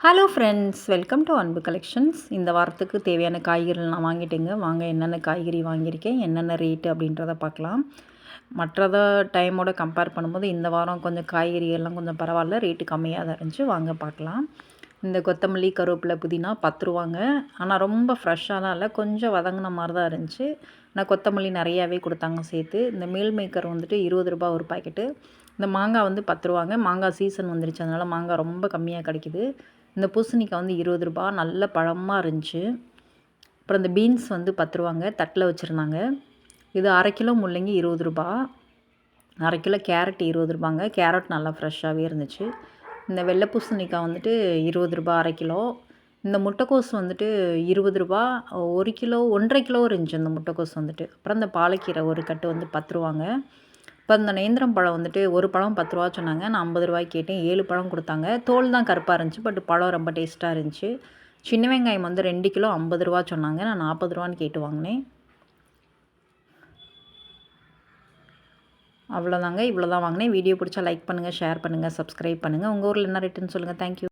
Hello friends, welcome to அன்பு collections. இந்த வாரத்துக்கு தேவையான காய்கறிகள் நான் வாங்கிட்டேங்க. வாங்க என்னென்ன காய்கறி வாங்கியிருக்கேன், என்னென்ன ரேட்டு அப்படின்றத பார்க்கலாம். மற்றத டைமோட கம்பேர் பண்ணும்போது இந்த வாரம் கொஞ்சம் காய்கறி எல்லாம் கொஞ்சம் பரவாயில்ல, ரேட்டு கம்மியாக தான் இருந்துச்சு. வாங்க பார்க்கலாம். இந்த கொத்தமல்லி, கருவேப்பிலை, புதினா 10 ரூபாங்க. ஆனால் ரொம்ப ஃப்ரெஷ்ஷாலாம் இல்லை, கொஞ்சம் வதங்கின மாதிரி தான் இருந்துச்சு. நான் கொத்தமல்லி நிறையாவே கொடுத்தாங்க சேர்த்து. இந்த மீல் மேக்கர் வந்துட்டு 20 ரூபா ஒரு பாக்கெட்டு. இந்த மாங்காய் வந்து 10 ரூபாங்க. மாங்காய் சீசன் வந்துருச்சு, அதனால் மாங்காய் ரொம்ப கம்மியாக கிடைக்குது. இந்த பூசணிக்காய் வந்து 20 ரூபா, நல்ல பழமாக இருந்துச்சு. அப்புறம் இந்த பீன்ஸ் வந்து 10 ரூபாங்க, தட்டில் வச்சுருந்தாங்க. இது 1/2 கிலோ முள்ளங்கி 20 ரூபா, 1/2 கிலோ கேரட் 20 ரூபாங்க. கேரட் நல்லா ஃப்ரெஷ்ஷாகவே இருந்துச்சு. இந்த வெள்ளை பூசணிக்காய் வந்துட்டு 20 ரூபா 1/2 கிலோ. இந்த முட்டைக்கோஸ் வந்துட்டு 20 ரூபா, 1 கிலோ 1/2 கிலோ இருந்துச்சு இந்த முட்டைக்கோஸ் வந்துட்டு. அப்புறம் இந்த பாலக்கீரை ஒரு கட்டு வந்து 10 ரூபாங்க. இப்போ இந்த நேந்திரம் பழம் வந்துட்டு ஒரு பழம் 10 ரூபா சொன்னாங்க. நான் 50 ரூபாய்க்கு கேட்டேன், 7 பழம் கொடுத்தாங்க. தோல் தான் கருப்பாக இருந்துச்சு, பட் பழம் ரொம்ப டேஸ்ட்டாக இருந்துச்சு. சின்ன வெங்காயம் வந்து 2 கிலோ 50 ரூபா சொன்னாங்க. நான் 40 ரூபான்னு கேட்டு வாங்கினேன். அவ்வளோதாங்க, இவ்வளோ தான் வாங்கினேன். வீடியோ பிடிச்சா லைக் பண்ணுங்கள், ஷேர் பண்ணுங்கள், சப்ஸ்கிரைப் பண்ணுங்கள். உங்கள் ஊரில் என்ன ரேட்டுன்னு சொல்லுங்கள். தேங்க்யூ.